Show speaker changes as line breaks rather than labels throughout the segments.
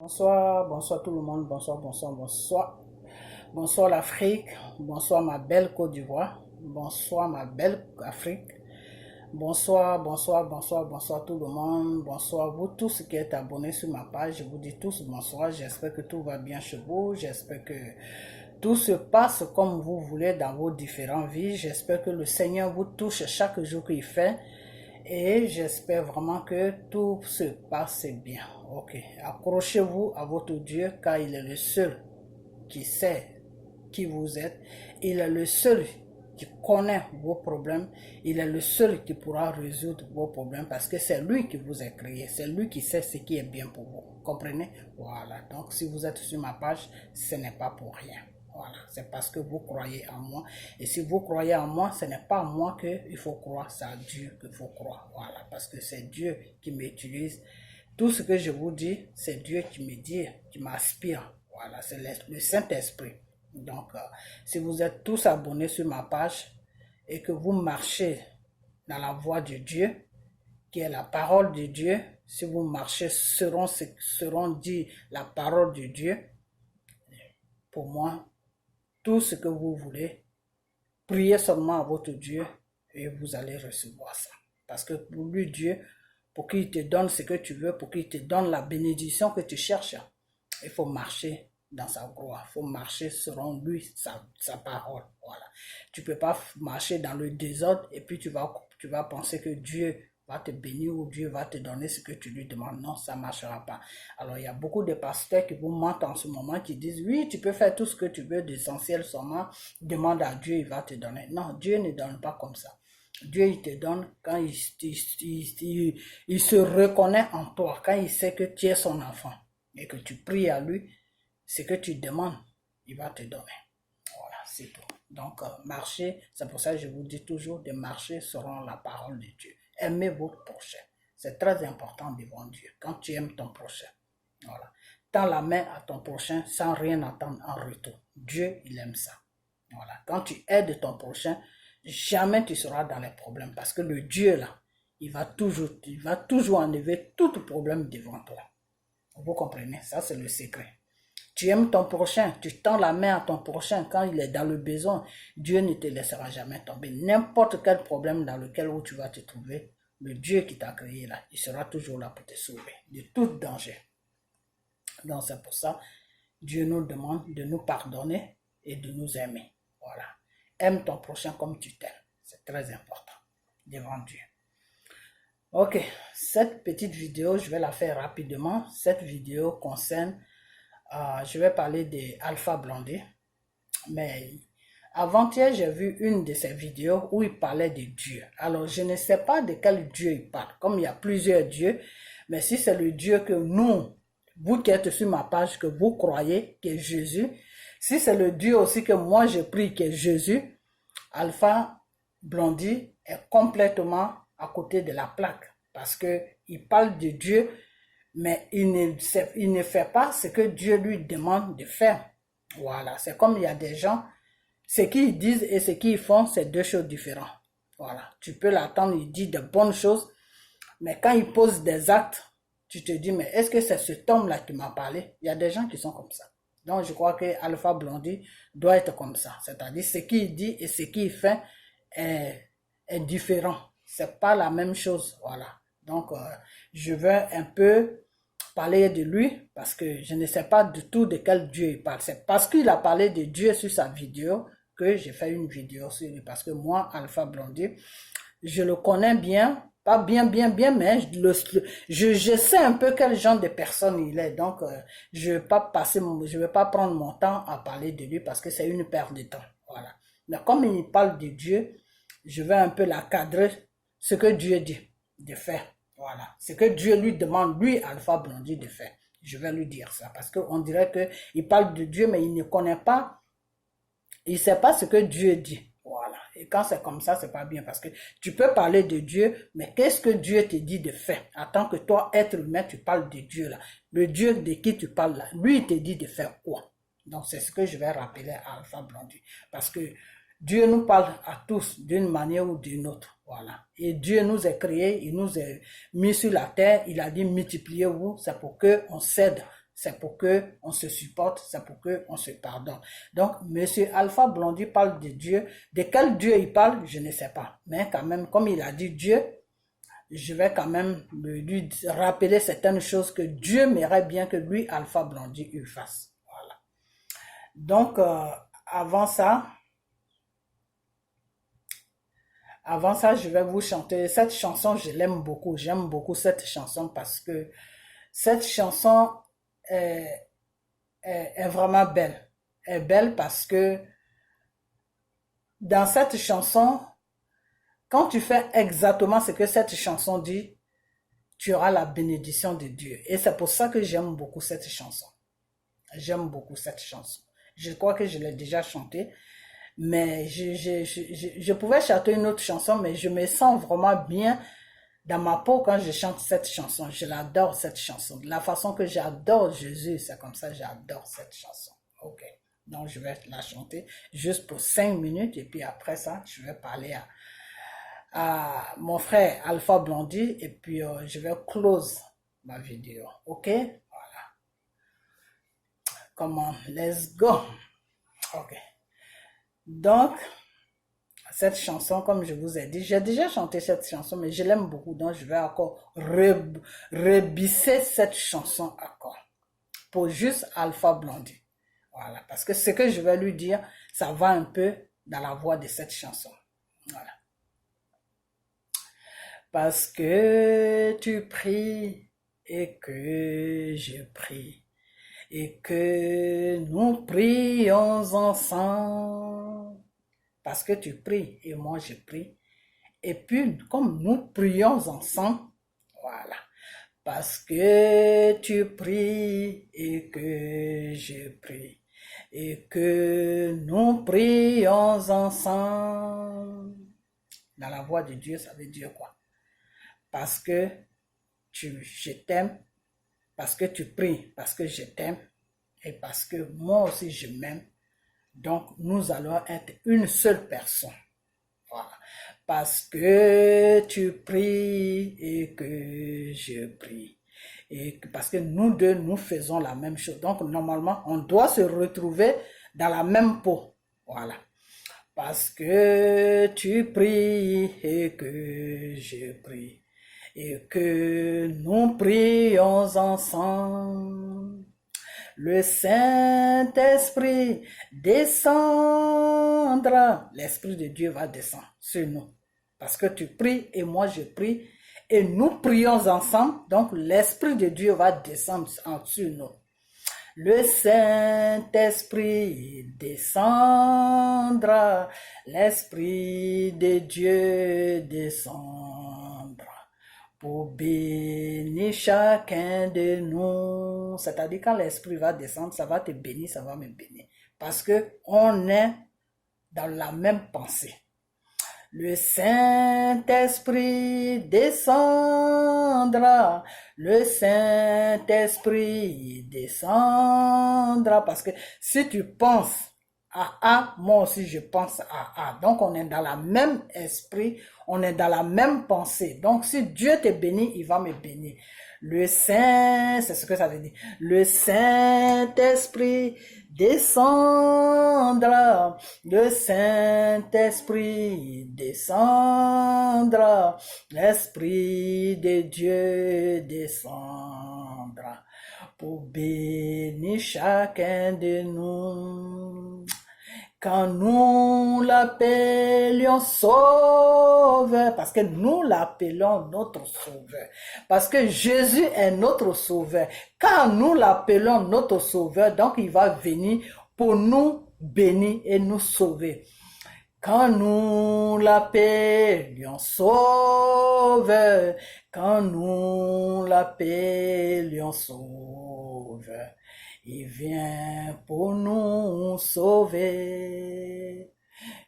Bonsoir, bonsoir tout le monde, bonsoir, bonsoir, bonsoir. Bonsoir l'Afrique, bonsoir ma belle Côte d'Ivoire, bonsoir ma belle Afrique, bonsoir, bonsoir, bonsoir, bonsoir tout le monde, bonsoir vous tous qui êtes abonnés sur ma page, je vous dis tous bonsoir, j'espère que tout va bien chez vous, j'espère que tout se passe comme vous voulez dans vos différentes vies, j'espère que le Seigneur vous touche chaque jour qu'il fait. Et j'espère vraiment que tout se passe bien. Ok, accrochez-vous à votre Dieu car il est le seul qui sait qui vous êtes. Il est le seul qui connaît vos problèmes. Il est le seul qui pourra résoudre vos problèmes parce que c'est lui qui vous a créé. C'est lui qui sait ce qui est bien pour vous. Comprenez? Voilà. Donc si vous êtes sur ma page, ce n'est pas pour rien. Voilà, c'est parce que vous croyez en moi. Et si vous croyez en moi, ce n'est pas en moi qu'il faut croire, c'est à Dieu qu'il faut croire. Voilà, parce que c'est Dieu qui m'utilise. Tout ce que je vous dis, c'est Dieu qui me dit, qui m'inspire. Voilà, c'est le Saint-Esprit. Donc, si vous êtes tous abonnés sur ma page et que vous marchez dans la voie de Dieu, qui est la parole de Dieu, si vous marchez seront dit la parole de Dieu, pour moi, tout ce que vous voulez, priez seulement à votre Dieu et vous allez recevoir ça. Parce que pour lui, Dieu, pour qu'il te donne ce que tu veux, pour qu'il te donne la bénédiction que tu cherches, il faut marcher dans sa gloire. Il faut marcher selon lui, sa parole. Voilà. Tu ne peux pas marcher dans le désordre et puis tu vas penser que Dieu va te bénir ou Dieu va te donner ce que tu lui demandes. Non, ça ne marchera pas. Alors, il y a beaucoup de pasteurs qui vous mentent en ce moment, qui disent, oui, tu peux faire tout ce que tu veux d'essentiel seulement, demande à Dieu, il va te donner. Non, Dieu ne donne pas comme ça. Dieu, il te donne quand il se reconnaît en toi, quand il sait que tu es son enfant et que tu pries à lui, ce que tu demandes, il va te donner. Voilà, c'est tout. Donc, marcher, c'est pour ça que je vous dis toujours de marcher selon la parole de Dieu. Aimez votre prochain. C'est très important devant Dieu, quand tu aimes ton prochain. Voilà. Tends la main à ton prochain sans rien attendre en retour. Dieu, il aime ça. Voilà. Quand tu aides ton prochain, jamais tu seras dans les problèmes parce que le Dieu là, il va toujours enlever tout problème devant toi. Vous comprenez? Ça, c'est le secret. Tu aimes ton prochain, tu tends la main à ton prochain quand il est dans le besoin. Dieu ne te laissera jamais tomber. N'importe quel problème dans lequel tu vas te trouver, le Dieu qui t'a créé là, il sera toujours là pour te sauver de tout danger. Donc c'est pour ça, Dieu nous demande de nous pardonner et de nous aimer. Voilà. Aime ton prochain comme tu t'aimes. C'est très important devant Dieu. Ok, cette petite vidéo, je vais la faire rapidement. Cette vidéo concerne, je vais parler d'Alpha Blondy. Mais avant-hier, j'ai vu une de ses vidéos où il parlait de Dieu. Alors, je ne sais pas de quel Dieu il parle. Comme il y a plusieurs dieux, mais si c'est le Dieu que nous, vous qui êtes sur ma page, que vous croyez, qui est Jésus, si c'est le Dieu aussi que moi je prie, qui est Jésus, Alpha Blondy est complètement à côté de la plaque. Parce qu'il parle de Dieu, mais il ne fait pas ce que Dieu lui demande de faire. Voilà, c'est comme il y a des gens, ce qu'ils disent et ce qu'ils font, c'est deux choses différentes. Voilà, tu peux l'attendre, il dit de bonnes choses, mais quand il pose des actes, tu te dis, mais est-ce que c'est cet homme-là qui m'a parlé? Il y a des gens qui sont comme ça. Donc, je crois que Alpha Blondy doit être comme ça. C'est-à-dire, ce qu'il dit et ce qu'il fait est différent. C'est pas la même chose. Voilà. Donc, je veux un peu parler de lui parce que je ne sais pas du tout de quel Dieu il parle. C'est parce qu'il a parlé de Dieu sur sa vidéo que j'ai fait une vidéo sur lui. Parce que moi, Alpha Blondy, je le connais bien, pas bien, mais je sais un peu quel genre de personne il est. Donc, je vais pas prendre mon temps à parler de lui parce que c'est une perte de temps. Voilà. Mais comme il parle de Dieu, je vais un peu la cadrer ce que Dieu dit de faire. Voilà. Ce que Dieu lui demande, lui, Alpha Blondy, de faire. Je vais lui dire ça parce qu'on dirait qu'il parle de Dieu, mais il ne connaît pas, il ne sait pas ce que Dieu dit. Voilà. Et quand c'est comme ça, c'est pas bien parce que tu peux parler de Dieu, mais qu'est-ce que Dieu te dit de faire? En tant que toi, être humain, tu parles de Dieu là. Le Dieu de qui tu parles là, lui, il te dit de faire quoi? Donc, c'est ce que je vais rappeler à Alpha Blondy. Parce que Dieu nous parle à tous d'une manière ou d'une autre. Voilà. Et Dieu nous a créés, il nous a mis sur la terre, il a dit multipliez-vous, c'est pour qu'on cède c'est pour qu'on se supporte, c'est pour qu'on se pardonne. Donc, Monsieur Alpha Blondy parle de Dieu. De quel Dieu il parle, je ne sais pas. Mais quand même, comme il a dit Dieu, je vais quand même lui rappeler certaines choses que Dieu m'aimerait bien que lui, Alpha Blondy, il fasse. Voilà. Donc, avant ça, je vais vous chanter cette chanson. Je l'aime beaucoup. J'aime beaucoup cette chanson parce que cette chanson est vraiment belle. Est belle parce que dans cette chanson, quand tu fais exactement ce que cette chanson dit, tu auras la bénédiction de Dieu. Et c'est pour ça que j'aime beaucoup cette chanson. J'aime beaucoup cette chanson. Je crois que je l'ai déjà chantée. Mais je pouvais chanter une autre chanson, mais je me sens vraiment bien dans ma peau quand je chante cette chanson. Je l'adore, cette chanson. De la façon que j'adore Jésus, c'est comme ça que j'adore cette chanson. Ok. Donc, je vais la chanter juste pour 5 minutes et puis après ça, je vais parler à mon frère Alpha Blondy et puis je vais close ma vidéo. Ok? Voilà. Come on, let's go. Ok. Donc, cette chanson, comme je vous ai dit, j'ai déjà chanté cette chanson, mais je l'aime beaucoup, donc je vais encore rebisser cette chanson encore, pour juste Alpha Blondy. Voilà, parce que ce que je vais lui dire, ça va un peu dans la voix de cette chanson. Voilà. Parce que tu pries et que je prie, et que nous prions ensemble. Parce que tu pries et moi je prie. Et puis, comme nous prions ensemble, voilà. Parce que tu pries et que je prie. Et que nous prions ensemble. Dans la voix de Dieu, ça veut dire quoi? Parce que je t'aime, parce que tu pries, parce que je t'aime, et parce que moi aussi je m'aime. Donc, nous allons être une seule personne. Voilà. Parce que tu pries et que je prie. Et parce que nous deux, nous faisons la même chose. Donc, normalement, on doit se retrouver dans la même peau. Voilà. Parce que tu pries et que je prie. Et que nous prions ensemble. Le Saint-Esprit descendra. L'Esprit de Dieu va descendre sur nous. Parce que tu pries et moi je prie. Et nous prions ensemble. Donc l'Esprit de Dieu va descendre sur nous. Le Saint-Esprit descendra. L'Esprit de Dieu descendra. Pour bénir chacun de nous. C'est-à-dire quand l'Esprit va descendre, ça va te bénir, ça va me bénir. Parce que on est dans la même pensée. Le Saint-Esprit descendra. Le Saint-Esprit descendra. Parce que si tu penses à A, moi aussi je pense à A. Donc on est dans la même esprit, on est dans la même pensée. Donc si Dieu te bénit, il va me bénir. Le Saint, c'est ce que ça veut dire. Le Saint-Esprit descendra. Le Saint-Esprit descendra. L'Esprit de Dieu descendra pour bénir chacun de nous. Quand nous l'appelions Sauveur, parce que nous l'appelons notre Sauveur, parce que Jésus est notre Sauveur. Quand nous l'appelons notre Sauveur, donc il va venir pour nous bénir et nous sauver. Quand nous l'appelions Sauveur, quand nous l'appelions Sauveur, il vient pour nous sauver.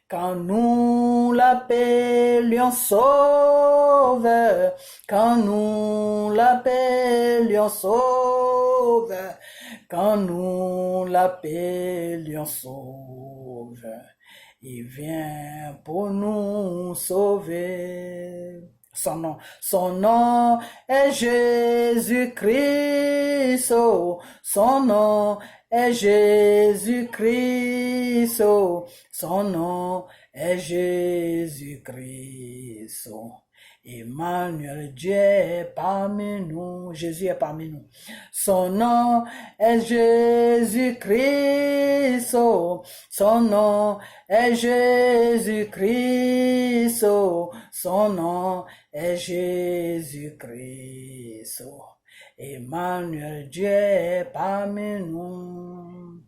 Quand nous l'appelions Sauveur, quand nous l'appelions Sauveur, quand nous l'appelions Sauveur, il vient pour nous sauver. Son nom est Jésus-Christ. Oh, son nom est Jésus-Christ. Oh, son nom est Jésus-Christ. Oh. Emmanuel, Dieu est parmi nous, Jésus est parmi nous. Son nom est Jésus-Christ, oh. Son nom est Jésus-Christ, oh. Son nom est Jésus-Christ, oh. Emmanuel, Dieu est parmi nous.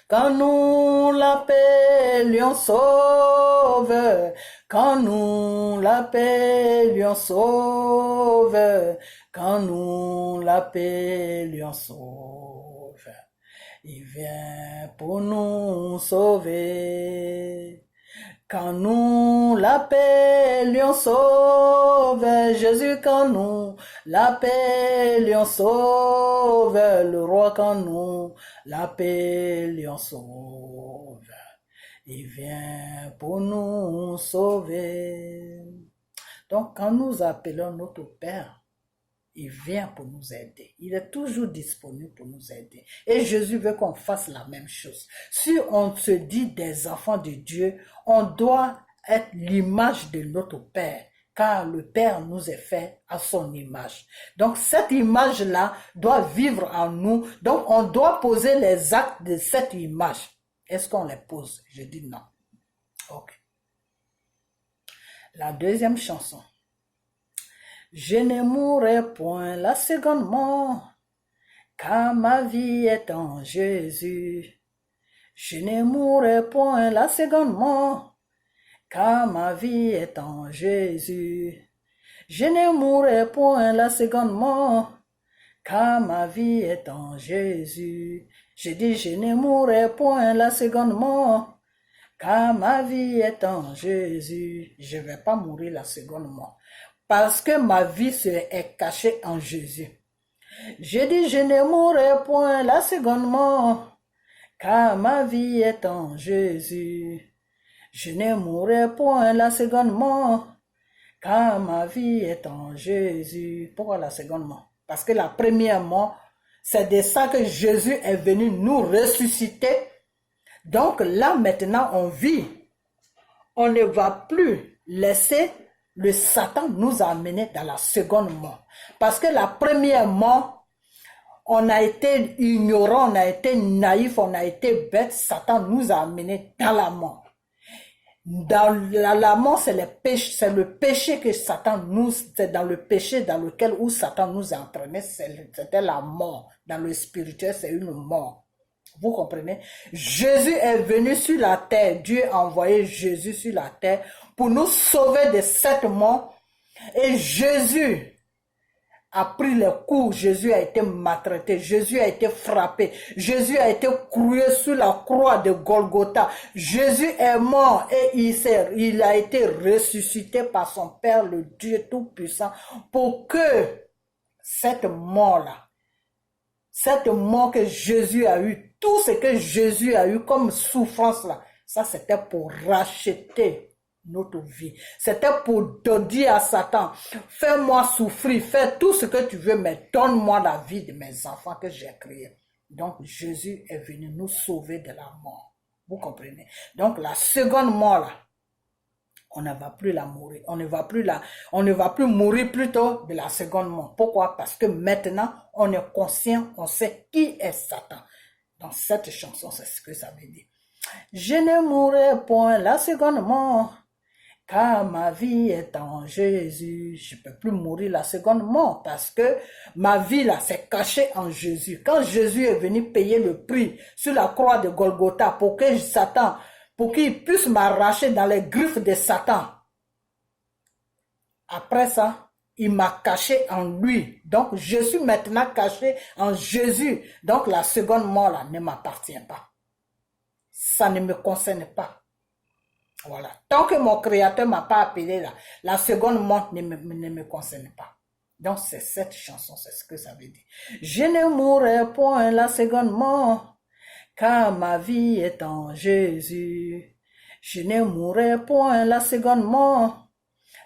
Quand nous l'appelions Sauveur, quand nous l'appelions Sauveur, quand nous l'appelions Sauveur, il vient pour nous sauver. Quand nous l'appelions Sauveur, Jésus, quand nous l'appelions Sauveur, le roi, quand nous l'appelions Sauveur, il vient pour nous sauver. Donc, quand nous appelons notre Père, il vient pour nous aider. Il est toujours disponible pour nous aider. Et Jésus veut qu'on fasse la même chose. Si on se dit des enfants de Dieu, on doit être l'image de notre Père, car le Père nous est fait à son image. Donc cette image-là doit vivre en nous. Donc on doit poser les actes de cette image. Est-ce qu'on les pose? Je dis non. Ok. La deuxième chanson. Je ne mourrai point la seconde mort, car ma vie est en Jésus. Je ne mourrai point la seconde mort, car ma vie est en Jésus. Je ne mourrai point la seconde mort, car ma vie est en Jésus. Je dis, je ne mourrai point la seconde mort, car ma vie est en Jésus. Je ne vais pas mourir la seconde mort. Parce que ma vie est cachée en Jésus. Je dis, je ne mourrai point la seconde mort, car ma vie est en Jésus. Je ne mourrai point la seconde mort, car ma vie est en Jésus. Pourquoi la seconde mort? Parce que la première mort, c'est de ça que Jésus est venu nous ressusciter. Donc là, maintenant, on vit. On ne va plus laisser le Satan nous amener dans la seconde mort. Parce que la première mort, on a été ignorant, on a été naïf, on a été bête. Satan nous a amenés dans la mort. Dans la mort, c'est le péché que Satan nous, c'est dans le péché dans lequel où Satan nous a entraînés, c'était la mort. Dans le spirituel, c'est une mort. Vous comprenez? Jésus est venu sur la terre. Dieu a envoyé Jésus sur la terre pour nous sauver de cette mort. Et Jésus a pris les coups. Jésus a été maltraité. Jésus a été frappé. Jésus a été cloué sur la croix de Golgotha. Jésus est mort et il a été ressuscité par son Père, le Dieu Tout-Puissant, pour que cette mort-là, cette mort que Jésus a eue, tout ce que Jésus a eu comme souffrance là, ça c'était pour racheter notre vie. C'était pour te dire à Satan, fais-moi souffrir, fais tout ce que tu veux, mais donne-moi la vie de mes enfants que j'ai créés. Donc Jésus est venu nous sauver de la mort. Vous comprenez? Donc la seconde mort là, on ne va plus la mourir. On ne va plus mourir plutôt de la seconde mort. Pourquoi? Parce que maintenant, on est conscient, on sait qui est Satan. Dans cette chanson, c'est ce que ça veut dire. Je ne mourrai point la seconde mort, car ma vie est en Jésus. Je ne peux plus mourir la seconde mort parce que ma vie là, c'est caché en Jésus. Quand Jésus est venu payer le prix sur la croix de Golgotha pour que Satan, pour qu'il puisse m'arracher dans les griffes de Satan. Après ça, il m'a caché en lui. Donc, je suis maintenant caché en Jésus. Donc, la seconde mort là ne m'appartient pas. Ça ne me concerne pas. Voilà. Tant que mon Créateur ne m'a pas appelé là, la seconde mort ne me concerne pas. Donc, c'est cette chanson, c'est ce que ça veut dire. Je ne mourrai point la seconde mort, car ma vie est en Jésus. Je ne mourrai point la seconde mort,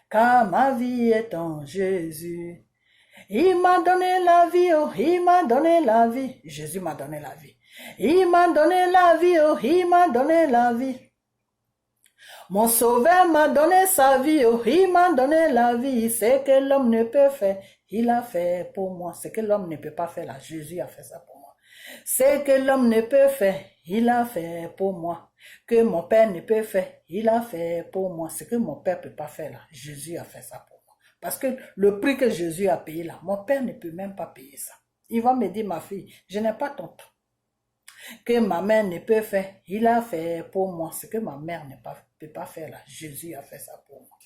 car ma vie est en Jésus. Il m'a donné la vie, oh, il m'a donné la vie. Jésus m'a donné la vie. Il m'a donné la vie, oh, il m'a donné la vie. Mon sauveur m'a donné sa vie, oh, il m'a donné la vie. Ce que l'homme ne peut faire, il a fait pour moi. Ce que l'homme ne peut pas faire, là, Jésus a fait ça pour moi. Ce que l'homme ne peut faire, il a fait pour moi. Que mon père ne peut faire, il a fait pour moi. Ce que mon père ne peut pas faire, là, Jésus a fait ça pour moi. Parce que le prix que Jésus a payé là, mon père ne peut même pas payer ça. Il va me dire, ma fille, je n'ai pas ton temps. Que ma mère ne peut faire, il a fait pour moi. Ce que ma mère ne peut pas faire là, Jésus a fait ça pour moi.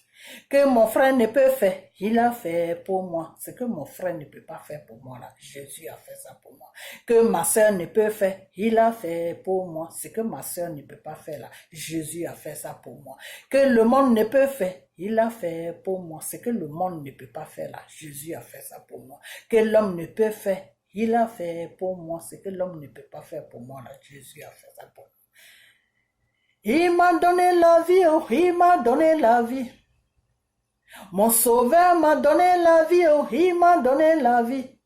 Que mon frère ne peut faire, il a fait pour moi. Ce que mon frère ne peut pas faire pour moi là, Jésus a fait ça pour moi. Que ma soeur ne peut faire, il a fait pour moi. Ce que ma soeur ne peut pas faire là, Jésus a fait ça pour moi. Que le monde ne peut faire, il a fait pour moi. Ce que le monde ne peut pas faire là, Jésus a fait ça pour moi. Que l'homme ne peut faire, il a fait pour moi. Ce que l'homme ne peut pas faire pour moi là, Jésus a fait ça pour moi. Il m'a donné la vie, oh, il m'a donné la vie. Mon sauveur m'a donné la vie, oh, il m'a donné la vie.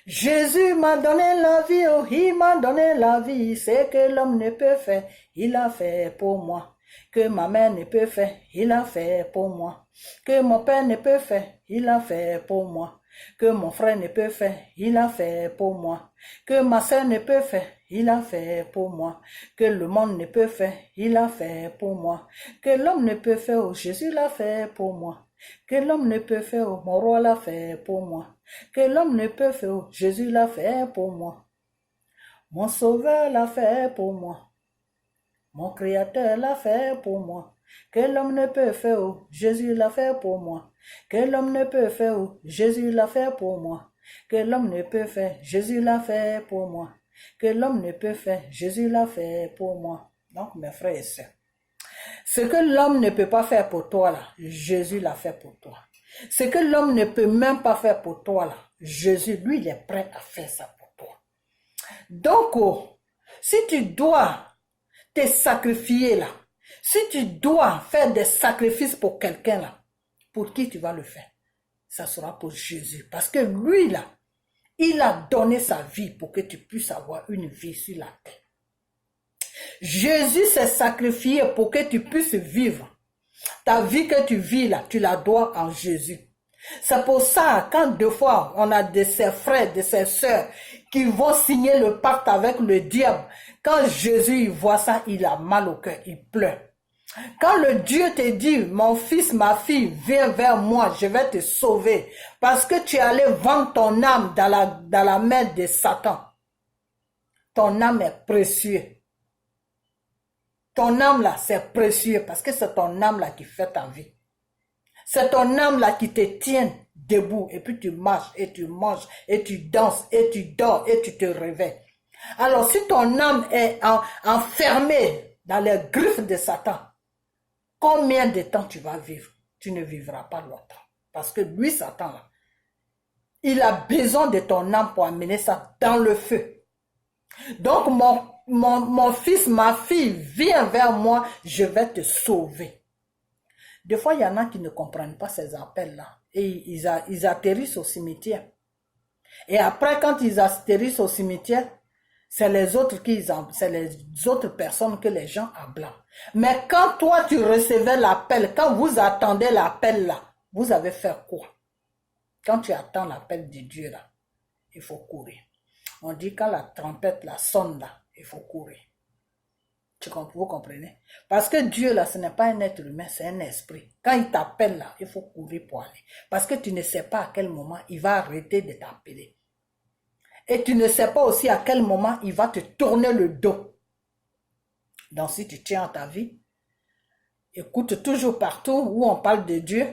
Jésus m'a donné la vie, oh, il m'a donné la vie. Ce que l'homme ne peut faire, il a fait pour moi. Que ma mère ne peut faire, il a fait pour moi. Que mon père ne peut faire, il a fait pour moi. Que mon frère ne peut faire, il a fait pour moi. Que ma soeur ne peut faire, il a fait pour moi. Que le monde ne peut faire, il a fait pour moi. Que l'homme ne peut faire, oh, Jésus l'a fait pour moi. Que l'homme ne peut faire, oh, mon roi l'a fait pour moi. Que l'homme ne peut faire, oh, Jésus l'a fait pour moi. Mon sauveur l'a fait pour moi. Mon créateur l'a fait pour moi. Que l'homme ne peut faire, oh, Jésus l'a fait pour moi. Que l'homme ne peut faire, oh, Jésus l'a fait pour moi. Que l'homme ne peut faire, Jésus l'a fait pour moi. Que l'homme ne peut faire, Jésus l'a fait pour moi. Donc, mes frères et sœurs, ce que l'homme ne peut pas faire pour toi, là, Jésus l'a fait pour toi. Ce que l'homme ne peut même pas faire pour toi, là, Jésus, lui, il est prêt à faire ça pour toi. Donc, oh, si tu dois te sacrifier là, si tu dois faire des sacrifices pour quelqu'un là, pour qui tu vas le faire? Ça sera pour Jésus. Parce que lui là, il a donné sa vie pour que tu puisses avoir une vie sur la terre. Jésus s'est sacrifié pour que tu puisses vivre. Ta vie que tu vis là, tu la dois en Jésus. C'est pour ça, quand deux fois, on a de ses frères, de ses sœurs qui vont signer le pacte avec le diable, quand Jésus voit ça, il a mal au cœur, il pleure. Quand le Dieu te dit, mon fils, ma fille, viens vers moi, je vais te sauver, parce que tu es allé vendre ton âme dans la main de Satan. Ton âme est précieuse. Ton âme là, c'est précieux, parce que c'est ton âme là qui fait ta vie. C'est ton âme là qui te tient debout, et puis tu marches, et tu manges, et tu danses, et tu dors, et tu te réveilles. Alors si ton âme est enfermée dans les griffes de Satan, combien de temps tu vas vivre? Tu ne vivras pas longtemps. Parce que lui, Satan, là, il a besoin de ton âme pour amener ça dans le feu. Donc mon fils, ma fille, viens vers moi, je vais te sauver. Des fois, il y en a qui ne comprennent pas ces appels-là. Et ils atterrissent au cimetière. Et après, quand ils atterrissent au cimetière, c'est les autres personnes que les gens blâment. Mais quand toi, tu recevais l'appel, quand vous attendez l'appel là, vous avez fait quoi? Quand tu attends l'appel de Dieu là, il faut courir. On dit quand la trompette là sonne là, il faut courir. Vous comprenez? Parce que Dieu là, ce n'est pas un être humain, c'est un esprit. Quand il t'appelle là, il faut courir pour aller. Parce que tu ne sais pas à quel moment il va arrêter de t'appeler. Et tu ne sais pas aussi à quel moment il va te tourner le dos. Donc si tu tiens à ta vie, écoute toujours partout où on parle de Dieu.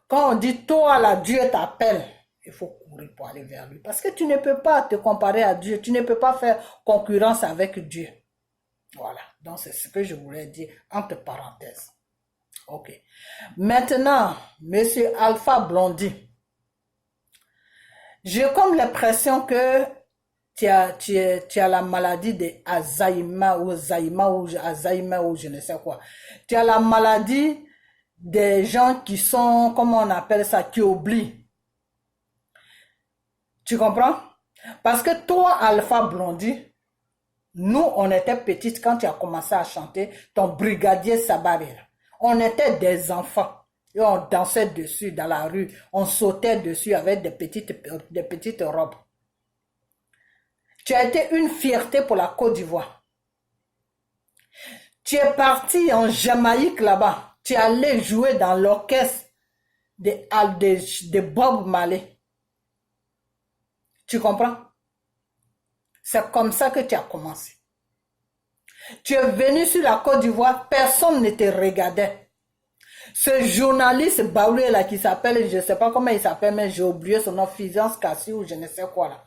Quand on dit toi là, Dieu t'appelle, il faut courir pour aller vers lui. Parce que tu ne peux pas te comparer à Dieu. Tu ne peux pas faire concurrence avec Dieu. Voilà. Donc c'est ce que je voulais dire entre parenthèses. Ok. Maintenant, Monsieur Alpha Blondy. J'ai comme l'impression que tu as la maladie de Alzheimer ou Alzheimer ou je ne sais quoi. Tu as la maladie des gens qui sont, comment on appelle ça, qui oublient. Tu comprends? Parce que toi, Alpha Blondy, nous, on était petites quand tu as commencé à chanter ton brigadier Sabari. On était des enfants. Et on dansait dessus dans la rue. On sautait dessus avec des petites robes. Tu as été une fierté pour la Côte d'Ivoire. Tu es parti en Jamaïque là-bas. Tu es allé jouer dans l'orchestre de Bob Marley. Tu comprends? C'est comme ça que tu as commencé. Tu es venu sur la Côte d'Ivoire, personne ne te regardait. Ce journaliste baoulé là qui s'appelle, je ne sais pas comment il s'appelle, mais j'ai oublié son nom, Fizance Kassi ou je ne sais quoi là.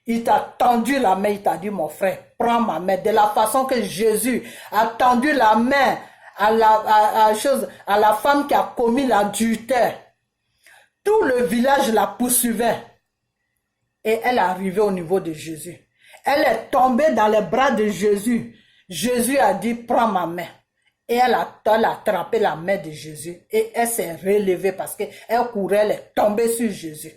Il t'a tendu la main, il t'a dit mon frère, prends ma main. De la façon que Jésus a tendu la main à la femme qui a commis l'adultère. Tout le village la poursuivait. Et elle est arrivée au niveau de Jésus. Elle est tombée dans les bras de Jésus. Jésus a dit, prends ma main. Et elle a attrapé la main de Jésus. Et elle s'est relevée parce qu'elle courait, elle est tombée sur Jésus.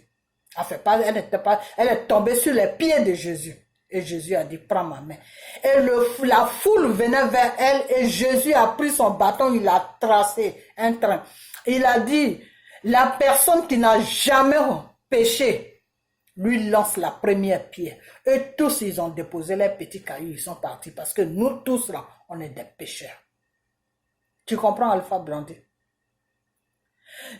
Elle est tombée sur les pieds de Jésus. Et Jésus a dit, prends ma main. Et la foule venait vers elle et Jésus a pris son bâton, il a tracé un train. Il a dit, la personne qui n'a jamais péché, lui lance la première pierre. Et tous, ils ont déposé les petits cailloux, ils sont partis. Parce que nous tous là, on est des pécheurs. Tu comprends, Alpha Blondy?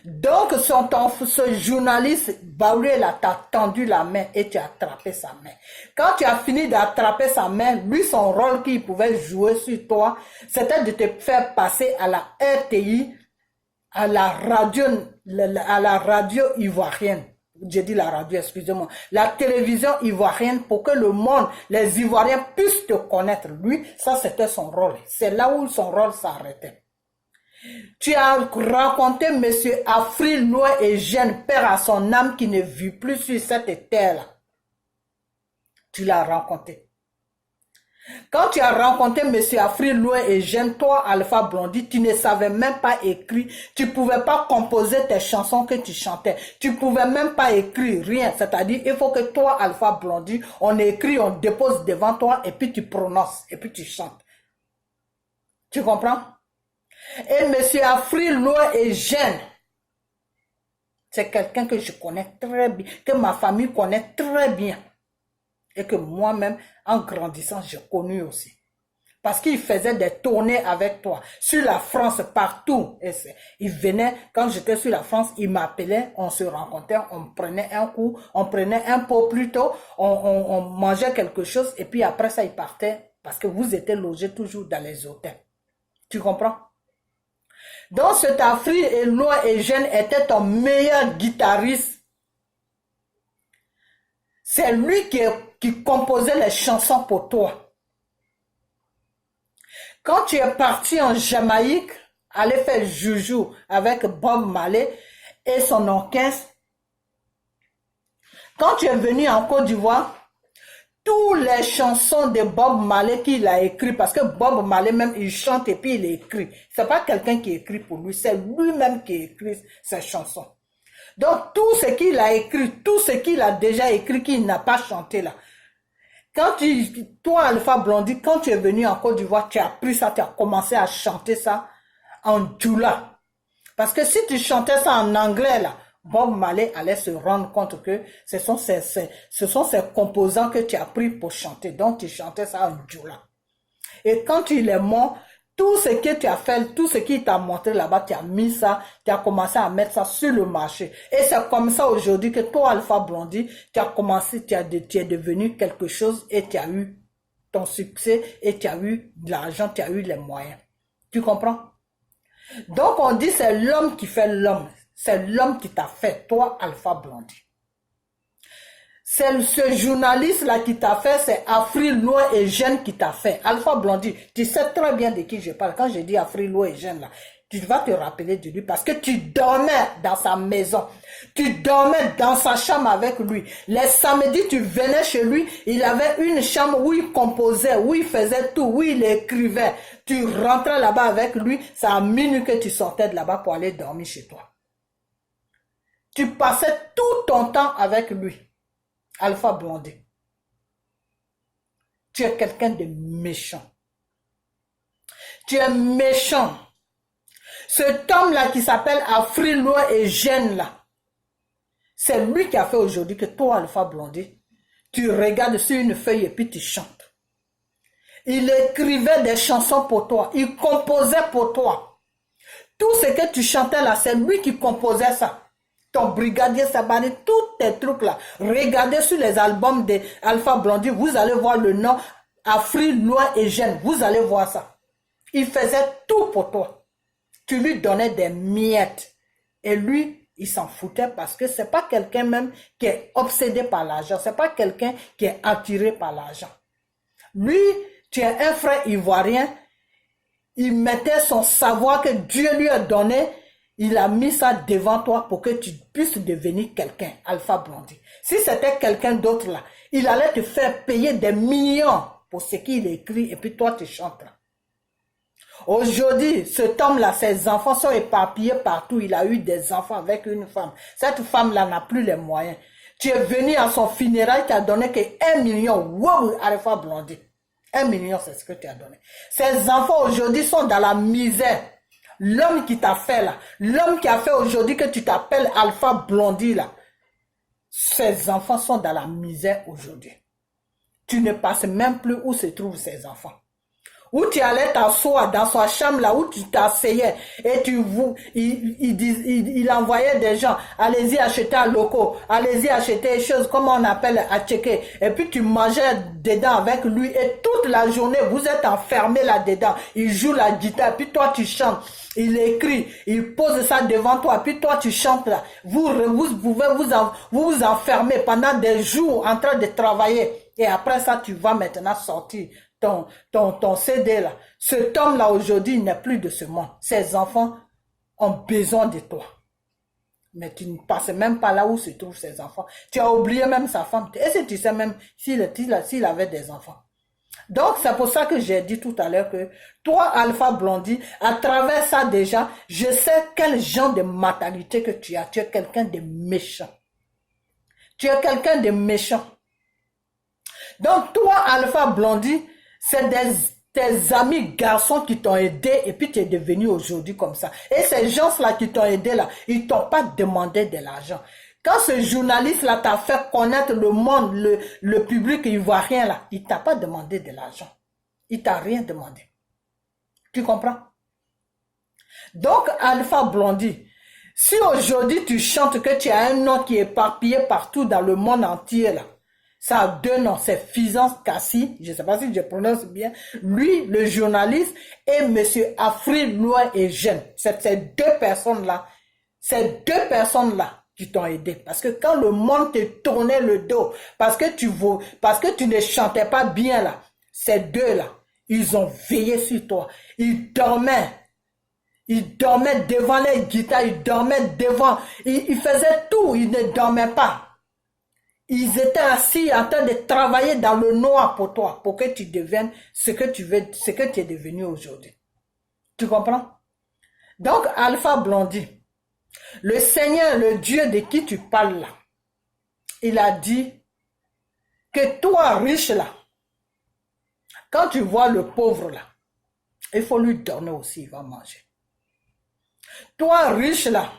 Donc, ce journaliste, Baoulé, là, t'a tendu la main et tu as attrapé sa main. Quand tu as fini d'attraper sa main, lui, son rôle qu'il pouvait jouer sur toi, c'était de te faire passer à la RTI, à la radio ivoirienne. J'ai dit la radio, excusez-moi. La télévision ivoirienne pour que le monde, les Ivoiriens puissent te connaître. Lui, ça, c'était son rôle. C'est là où son rôle s'arrêtait. Tu as rencontré M. Afril Noé et Jeune, père à son âme qui ne vit plus sur cette terre-là. Tu l'as rencontré. Quand tu as rencontré M. Afril Noé et Jeune, toi, Alpha Blondy, tu ne savais même pas écrire. Tu ne pouvais pas composer tes chansons que tu chantais. Tu ne pouvais même pas écrire rien. C'est-à-dire, il faut que toi, Alpha Blondy, on écrit, on dépose devant toi et puis tu prononces et puis tu chantes. Tu comprends? Et M. Afril Noé et Jeune, c'est quelqu'un que je connais très bien, que ma famille connaît très bien. Et que moi-même, en grandissant, j'ai connu aussi. Parce qu'il faisait des tournées avec toi. Sur la France, partout. Et il venait, quand j'étais sur la France, il m'appelait, on se rencontrait, on prenait un coup, on prenait un pot plus tôt, on mangeait quelque chose, et puis après ça, il partait. Parce que vous étiez logés toujours dans les hôtels. Tu comprends? Donc cet Afril et Noé et Jeune était ton meilleur guitariste. C'est lui qui composait les chansons pour toi. Quand tu es parti en Jamaïque, aller faire joujou avec Bob Marley et son orchestre, quand tu es venu en Côte d'Ivoire, toutes les chansons de Bob Marley qu'il a écrit, parce que Bob Marley même, il chante et puis il écrit. C'est pas quelqu'un qui écrit pour lui, c'est lui-même qui écrit ses chansons. Donc, tout ce qu'il a écrit, tout ce qu'il a déjà écrit, qu'il n'a pas chanté là. Quand toi, Alpha Blondy, quand tu es venu en Côte d'Ivoire, tu as pris ça, tu as commencé à chanter ça en djoula. Parce que si tu chantais ça en anglais là, Bob Marley allait se rendre compte que ce sont ces composants que tu as pris pour chanter. Donc, tu chantais ça en djoula. Et quand il est mort, tout ce que tu as fait, tout ce qu'il t'a montré là-bas, tu as mis ça, tu as commencé à mettre ça sur le marché. Et c'est comme ça aujourd'hui que toi, Alpha Blondy, tu as commencé, tu es devenu quelque chose et tu as eu ton succès et tu as eu de l'argent, tu as eu les moyens. Tu comprends? Donc, on dit c'est l'homme qui fait l'homme. C'est l'homme qui t'a fait, toi, Alpha Blondy. C'est ce journaliste-là qui t'a fait, c'est Afril Noé et Jeune qui t'a fait. Alpha Blondy, tu sais très bien de qui je parle. Quand je dis Afril Noé et Jeune, là, tu vas te rappeler de lui parce que tu dormais dans sa maison. Tu dormais dans sa chambre avec lui. Les samedis, tu venais chez lui, il avait une chambre où il composait, où il faisait tout, où il écrivait. Tu rentrais là-bas avec lui, c'est à minuit que tu sortais de là-bas pour aller dormir chez toi. Tu passais tout ton temps avec lui. Alpha Blondy. Tu es quelqu'un de méchant. Tu es méchant. Cet homme-là qui s'appelle Afrilois et Gênes là, c'est lui qui a fait aujourd'hui que toi, Alpha Blondy, tu regardes sur une feuille et puis tu chantes. Il écrivait des chansons pour toi. Il composait pour toi. Tout ce que tu chantais là, c'est lui qui composait ça. Ton brigadier Sabani, tous tes trucs là. Regardez sur les albums de Alpha Blondy, vous allez voir le nom Afrilois et Gênes. Vous allez voir ça. Il faisait tout pour toi. Tu lui donnais des miettes. Et lui, il s'en foutait parce que c'est pas quelqu'un même qui est obsédé par l'argent. C'est pas quelqu'un qui est attiré par l'argent. Lui, tu es un frère ivoirien. Il mettait son savoir que Dieu lui a donné. Il a mis ça devant toi pour que tu puisses devenir quelqu'un, Alpha Blondy. Si c'était quelqu'un d'autre là, il allait te faire payer des millions pour ce qu'il écrit et puis toi tu chantes là. Aujourd'hui, cet homme-là, ses enfants sont éparpillés partout. Il a eu des enfants avec une femme. Cette femme-là n'a plus les moyens. Tu es venu à son funérail, tu as donné que 1 million. Wow, Alpha Blondy. 1 million, c'est ce que tu as donné. Ses enfants aujourd'hui sont dans la misère. L'homme qui t'a fait là, l'homme qui a fait aujourd'hui que tu t'appelles Alpha Blondy là, ses enfants sont dans la misère aujourd'hui. Tu ne passes même plus où se trouvent ses enfants. Où tu allais t'asseoir dans sa chambre là, où tu t'asseyais et il envoyait des gens, allez-y acheter un loco, allez-y acheter des choses, comme on appelle à checker, et puis tu mangeais dedans avec lui et toute la journée vous êtes enfermés là-dedans, il joue la guitare, puis toi tu chantes, il écrit, il pose ça devant toi, puis toi tu chantes là, vous pouvez vous enfermer pendant des jours en train de travailler, et après ça tu vas maintenant sortir ton CD là. Cet homme là aujourd'hui, il n'est plus de ce monde. Ses enfants ont besoin de toi. Mais tu ne passes même pas là où se trouvent ses enfants. Tu as oublié même sa femme. Est-ce que tu sais même s'il avait des enfants? Donc c'est pour ça que j'ai dit tout à l'heure que toi, Alpha Blondy, à travers ça déjà, je sais quel genre de mentalité que tu as. Tu es quelqu'un de méchant. Tu es quelqu'un de méchant. Donc toi, Alpha Blondy, c'est tes amis garçons qui t'ont aidé et puis tu es devenu aujourd'hui comme ça. Et ces gens-là qui t'ont aidé là, ils t'ont pas demandé de l'argent. Quand ce journaliste-là t'a fait connaître le monde, le public ivoirien là, il t'a pas demandé de l'argent. Il t'a rien demandé. Tu comprends? Donc, Alpha Blondy, si aujourd'hui tu chantes que tu as un nom qui est éparpillé partout dans le monde entier là, ça a 2 noms, c'est Fizan Kassi, je ne sais pas si je prononce bien, lui, le journaliste, et monsieur Afrilois et Gênes. C'est ces 2 personnes-là, qui t'ont aidé. Parce que quand le monde te tournait le dos, parce que tu ne chantais pas bien là, ces 2-là, ils ont veillé sur toi. Ils dormaient devant les guitares, ils dormaient devant, ils faisaient tout, ils ne dormaient pas. Ils étaient assis en train de travailler dans le noir pour toi, pour que tu deviennes ce que tu veux, ce que tu es devenu aujourd'hui. Tu comprends? Donc, Alpha Blondy, le Seigneur, le Dieu de qui tu parles là, il a dit que toi, riche là, quand tu vois le pauvre là, il faut lui donner aussi, il va manger. Toi, riche là,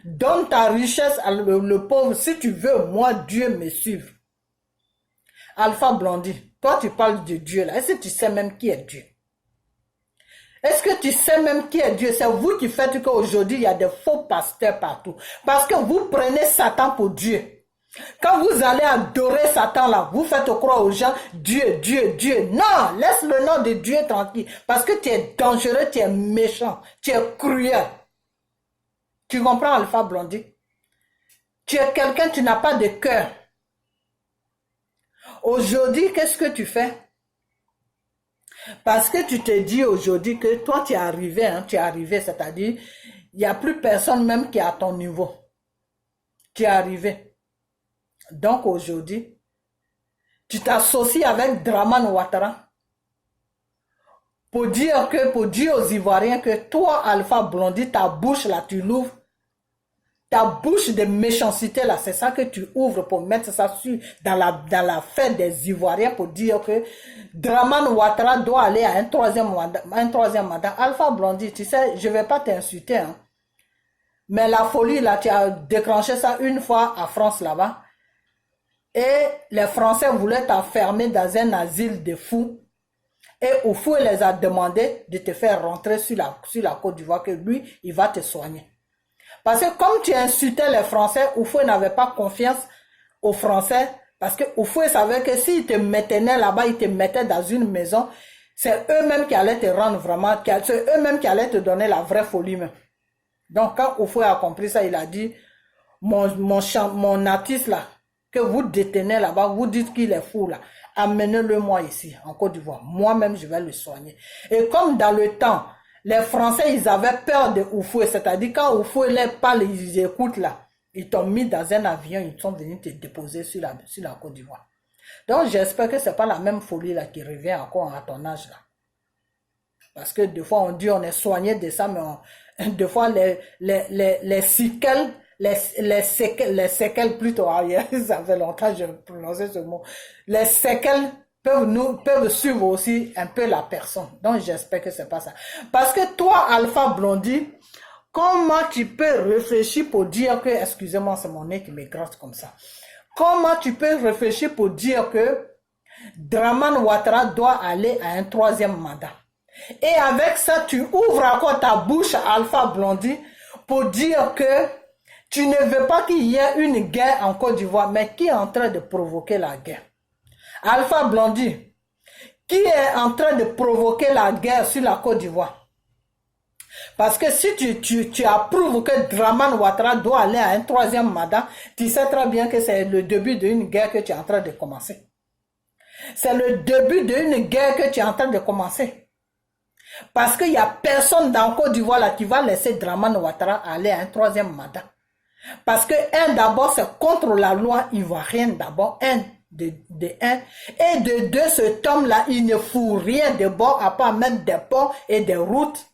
donne ta richesse à le pauvre si tu veux, moi, Dieu me suive. Alpha Blondy, toi tu parles de Dieu là, est-ce que tu sais même qui est Dieu? Est-ce que tu sais même qui est Dieu? C'est vous qui faites qu'aujourd'hui il y a des faux pasteurs partout. Parce que vous prenez Satan pour Dieu. Quand vous allez adorer Satan là, vous faites croire aux gens, Dieu, Dieu, Dieu. Non, laisse le nom de Dieu tranquille. Parce que tu es dangereux, tu es méchant, tu es cruel. Tu comprends, Alpha Blondy? Tu es quelqu'un, tu n'as pas de cœur. Aujourd'hui, qu'est-ce que tu fais? Parce que tu te dis aujourd'hui que toi, tu es arrivé, c'est-à-dire, il n'y a plus personne même qui est à ton niveau. Tu es arrivé. Donc aujourd'hui, tu t'associes avec Dramane Ouattara pour dire aux Ivoiriens que toi, Alpha Blondy, ta bouche là, tu l'ouvres. Ta bouche de méchanceté là, c'est ça que tu ouvres pour mettre ça dans la fête des Ivoiriens pour dire que Dramane Ouattara doit aller à un troisième mandat. Alpha Blondy, tu sais, je ne vais pas t'insulter, hein. Mais la folie là, tu as déclenché ça une fois à France là-bas. Et les Français voulaient t'enfermer dans un asile de fous. Et Oufou les a demandé de te faire rentrer sur la Côte d'Ivoire, que lui, il va te soigner. Parce que comme tu insultais les Français, Oufou n'avait pas confiance aux Français. Parce que Oufou savait que s'ils te mettaient là-bas, ils te mettaient dans une maison, c'est eux-mêmes qui allaient te rendre vraiment, c'est eux-mêmes qui allaient te donner la vraie folie même. Donc quand Oufou a compris ça, il a dit, mon artiste là, que vous détenez là-bas, vous dites qu'il est fou là, amenez-le moi ici, en Côte d'Ivoire. Moi-même, je vais le soigner. Et comme dans le temps, les Français, ils avaient peur de Oufou, c'est-à-dire quand Oufou les parle, ils écoutent là, ils t'ont mis dans un avion, ils sont venus te déposer sur la Côte d'Ivoire. Donc j'espère que c'est pas la même folie là qui revient encore à ton âge là. Parce que des fois on dit on est soigné de ça, mais des fois les séquelles, les séquelles plutôt, ça fait longtemps que je prononçais ce mot, les séquelles peuvent suivre aussi un peu la personne. Donc j'espère que c'est pas ça. Parce que toi, Alpha Blondy, comment tu peux réfléchir pour dire que, excusez-moi, c'est mon nez qui me gratte comme ça. Comment tu peux réfléchir pour dire que Dramane Ouattara doit aller à un troisième mandat? Et avec ça, tu ouvres encore ta bouche, Alpha Blondy, pour dire que tu ne veux pas qu'il y ait une guerre en Côte d'Ivoire, mais qui est en train de provoquer la guerre? Alpha Blondy, qui est en train de provoquer la guerre sur la Côte d'Ivoire? Parce que si tu approuves que Dramane Ouattara doit aller à un troisième mandat, tu sais très bien que c'est le début d'une guerre que tu es en train de commencer. C'est le début d'une guerre que tu es en train de commencer. Parce qu'il n'y a personne dans Côte d'Ivoire là qui va laisser Dramane Ouattara aller à un troisième mandat. Parce que, d'abord, c'est contre la loi ivoirienne, d'abord, et de deux, cet homme-là, il ne fout rien de bon à part mettre des ponts et des routes.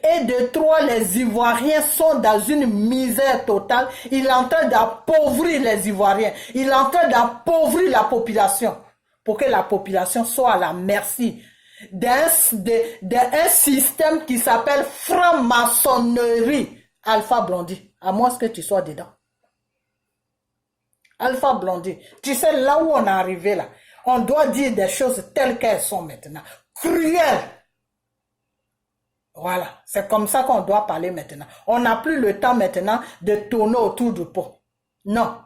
Et de trois, les Ivoiriens sont dans une misère totale. Il est en train d'appauvrir les Ivoiriens. Il est en train d'appauvrir la population pour que la population soit à la merci d'un système qui s'appelle franc-maçonnerie. Alpha Blondy, à moins que tu sois dedans. Alpha Blondy, tu sais là où on est arrivé là, on doit dire des choses telles qu'elles sont maintenant, cruelles. Voilà, c'est comme ça qu'on doit parler maintenant. On n'a plus le temps maintenant de tourner autour du pot. Non.